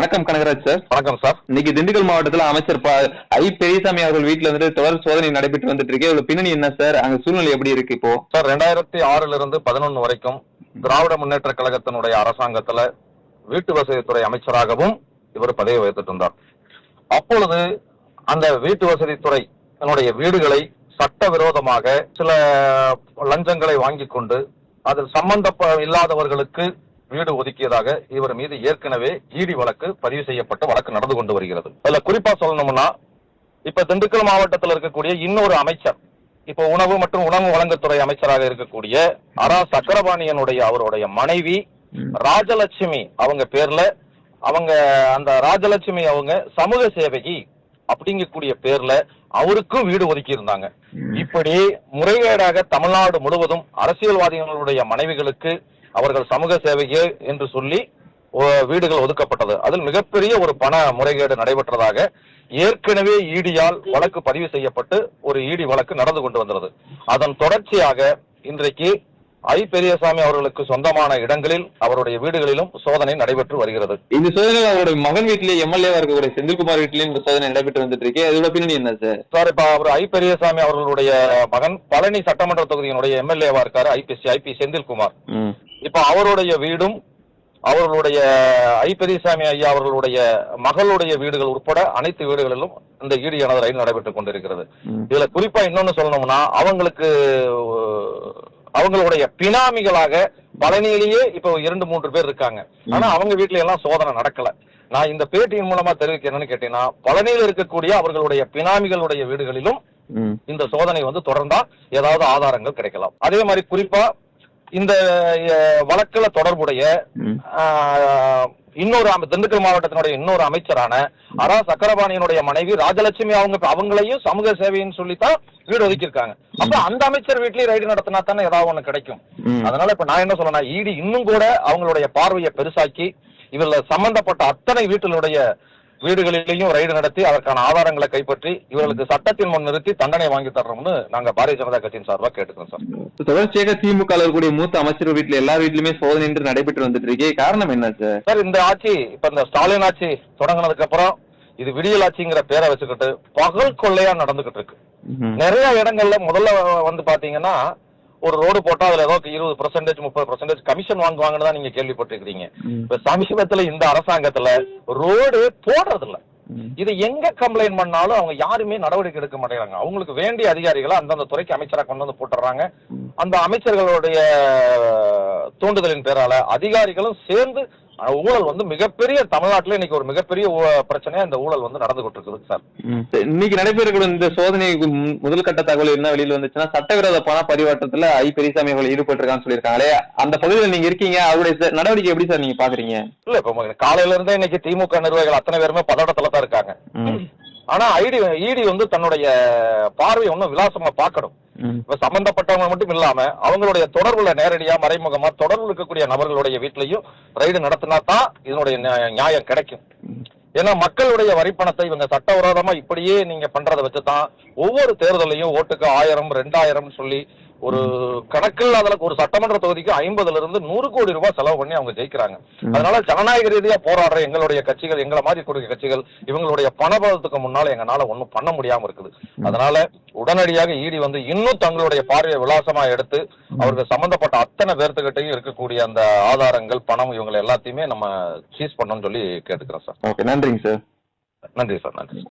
வணக்கம் கனகராஜ் சார். வணக்கம் சார். இன்னைக்கு திண்டுக்கல் மாவட்டத்தில் அமைச்சர் ஐ பெரியசாமி அவர்கள் வீட்டுல வந்துட்டு தொடர் சோதனை நடைபெற்று வந்துட்டு இருக்கு. இவ்வளவு பின்னணி என்ன சார்? அங்க சூழ்நிலை எப்படி இருக்கு இப்போ? சார் 2006 இருந்து 11 வரைக்கும் திராவிட முன்னேற்ற கழகத்தினுடைய அரசாங்கத்துல வீட்டு வசதித்துறை அமைச்சராகவும் இவர் பதவி வகித்துட்டு இருந்தார். அப்பொழுது அந்த வீட்டு வசதித்துறை வீடுகளை சட்டவிரோதமாக சில லஞ்சங்களை வாங்கிக் கொண்டு அதில் இல்லாதவர்களுக்கு வீடு ஒதுக்கியதாக இவர் மீது ஏற்கனவே இடி வழக்கு பதிவு செய்யப்பட்ட வழக்கு நடந்து கொண்டு வருகிறது. அதுல குறிப்பா சொல்லணும்னா, இப்ப திண்டுக்கல் மாவட்டத்தில் இருக்கக்கூடிய இன்னொரு அமைச்சர், இப்ப உணவு மற்றும் உணவு வழங்குத்துறை அமைச்சராக இருக்கக்கூடிய அரா சக்கரபாணியனுடைய அவருடைய மனைவி ராஜலட்சுமி அவங்க பேர்ல அந்த ராஜலட்சுமி அவங்க சமூக சேவகி அப்படிங்கக்கூடிய பேர்ல அவருக்கும் வீடு ஒதுக்கி இருந்தாங்க. இப்படி முறைகேடாக தமிழ்நாடு முழுவதும் அரசியல்வாதிகளுடைய மனைவிகளுக்கு அவர்கள் சமூக சேவையே என்று சொல்லி வீடுகள் ஒதுக்கப்பட்டது. அதில் மிகப்பெரிய ஒரு பண முறைகேடு நடைபெற்றதாக ஏற்கனவே ஈடியால் வழக்கு பதிவு செய்யப்பட்டு ஒரு ஈடி வழக்கு நடந்து கொண்டு வந்தது. அதன் தொடர்ச்சியாக இன்றைக்கு ஐ பெரியசாமி அவர்களுக்கு சொந்தமான இடங்களில் அவருடைய வீடுகளிலும் சோதனை நடைபெற்று வருகிறது. இந்த சோதனை அவருடைய மகன் வீட்டிலேயே எம்எல்ஏ இருக்கக்கூடிய செந்தில்குமார் வீட்டிலேயும் இந்த சோதனை நடைபெற்று வந்துட்டு இருக்கு. அதோட பின்னணி என்ன சார்? சார், இப்ப அவர் ஐ பெரியசாமி அவர்களுடைய மகன் பழனி சட்டமன்ற தொகுதியினுடைய எம்எல்ஏவா இருக்காரு ஐ செந்தில்குமார். இப்ப அவருடைய வீடும் அவர்களுடைய ஐ பெரியசாமி ஐயா அவர்களுடைய மகளுடைய வீடுகள் உட்பட அனைத்து வீடுகளிலும் இந்த ஈடியானது ரயில் நடைபெற்றுக் கொண்டிருக்கிறது. இதுல குறிப்பா இன்னொன்னு சொல்லணும்னா, அவங்களுடைய பினாமிகளாக பழனியிலேயே இப்ப 2-3 பேர் இருக்காங்க. ஆனா அவங்க வீட்டுல எல்லாம் சோதனை நடக்கல. நான் இந்த பேட்டியின் மூலமா தெரிவிக்க என்னன்னு கேட்டீங்கன்னா, பழனியில் இருக்கக்கூடிய அவர்களுடைய பினாமிகளுடைய வீடுகளிலும் இந்த சோதனை தொடர்ந்தா ஏதாவது ஆதாரங்கள் கிடைக்கலாம். அதே மாதிரி குறிப்பா இந்த வழக்குல தொடர்புடைய திண்டுக்கல் மாவட்டத்தினுடைய இன்னொரு அமைச்சரான அரா சக்கரபாணியனுடைய மனைவி ராஜலட்சுமி அவங்களையும் சமூக சேவைன்னு சொல்லித்தான் வீடு ஒதுக்கியிருக்காங்க. அப்ப அந்த அமைச்சர் வீட்லயும் ரைடு நடத்தினா தானே ஏதாவது ஒண்ணு கிடைக்கும். அதனால இப்ப நான் என்ன சொல்றேன்னா, ஈடி இன்னும் கூட அவங்களுடைய பார்வையை பெருசாக்கி இவர்ல சம்பந்தப்பட்ட அத்தனை வீடுகளிலேயும் ரைடு நடத்தி அதற்கான ஆதாரங்களை கைப்பற்றி இவர்களுக்கு சட்டத்தின் முன் நிறுத்தி தண்டனை வாங்கி தர்றோம்னு நாங்க பாரதிய ஜனதா கட்சியின் சார்பாக கேட்டுக்கிறோம் சார். தொடர்ச்சியாக திமுக இருக்கக்கூடிய மூத்த அமைச்சர் வீட்டுல எல்லா வீட்லயுமே சோதனை என்று நடைபெற்று வந்துட்டு இருக்கே, காரணம் என்ன சார்? சார், இந்த ஆட்சி இப்ப இந்த ஸ்டாலின் ஆட்சி தொடங்கினதுக்கு அப்புறம் இது விடியல் ஆட்சிங்கிற பேரை வச்சுக்கிட்டு பகல் கொள்ளையா நடந்துகிட்டு இருக்கு. நிறைய இடங்கள்ல முதல்ல பாத்தீங்கன்னா ஒரு ரோடு போட்டா அதுல ஏதோ 20% 30% கமிஷன் வாங்குவாங்கன்னு தான் நீங்க கேள்விப்பட்டிருக்கீங்க. இப்ப சமீபத்துல இந்த அரசாங்கத்துல ரோடு போடுறது இல்ல. இது எங்க கம்ப்ளைண்ட் பண்ணாலும் அவங்க யாருமே நடவடிக்கை எடுக்க மாட்டேங்கிறாங்க. அவங்களுக்கு வேண்டிய அதிகாரிகளை அந்தந்த துறைக்கு அமைச்சரா கொண்டு வந்து போட்டுறாங்க. அந்த அமைச்சர்களுடைய தூண்டுதலின் பேரால அதிகாரிகளும் சேர்ந்து ஊழல் மிகப்பெரிய தமிழ்நாட்டில் இன்னைக்கு ஒரு மிகப்பெரிய பிரச்சனையா இந்த ஊழல் நடந்து கொண்டு இருக்குது சார். இன்னைக்கு நடைபெறக்கூடிய இந்த சோதனை முதல் கட்ட தகவல் என்ன வெளியில வந்துச்சுன்னா, சட்டவிரோத பண பரிவர்த்தனத்துல ஐ பெரியசாமி அவர்கள் ஈடுபட்டிருக்கான்னு சொல்லியிருக்காங்களே, அந்த பகுதியில் நீங்க இருக்கீங்க, அவருடைய நடவடிக்கை எப்படி சார் நீங்க பாக்குறீங்க? இல்ல, இப்ப காலையில இருந்தே இன்னைக்கு திமுக நிர்வாகிகள் அத்தனை பேருமே பதட்டத்துல தான் இருக்காங்க. ஆனா ஈடி தன்னுடைய பார்வையை விலாசமா பாக்கணும். சம்பந்தப்பட்டவங்க மட்டும் இல்லாம அவங்களுடைய தொடர்புல நேரடியா மறைமுகமா தொடர்பு இருக்கக்கூடிய நபர்களுடைய வீட்லயும் ரைடு நடத்தினா தான் இதனுடைய நியாயம் கிடைக்கும். ஏன்னா மக்களுடைய வரிப்பணத்தை இவங்க சட்டவிரோதமா இப்படியே நீங்க பண்றதை வச்சுதான் ஒவ்வொரு தேர்தலையும் ஓட்டுக்கு 1000 2000 சொல்லி ஒரு கணக்கில் அதற்கு ஒரு சட்டமன்ற தொகுதிக்கு 50 இருந்து 100 கோடி ரூபாய் செலவு பண்ணி அவங்க ஜெயிக்கிறாங்க. அதனால ஜனநாயக ரீதியா போராடுற எங்களுடைய கட்சிகள், எங்களை மாதிரி கூடிய கட்சிகள் இவங்களுடைய பணபலத்துக்கு முன்னால எங்களால ஒன்னும் பண்ண முடியாம இருக்குது. அதனால உடனடியாக ஈடி இன்னும் தங்களுடைய பார்வையை விலாசமா எடுத்து அவருக்கு சம்பந்தப்பட்ட அத்தனை பேர்த்துக்கிட்டையும் இருக்கக்கூடிய அந்த ஆதாரங்கள், பணம் இவங்களை எல்லாத்தையுமே நம்ம சீஸ் பண்ணணும்னு சொல்லி கேட்டுக்கிறோம் சார். நன்றிங்க சார். நன்றி சார். நன்றி.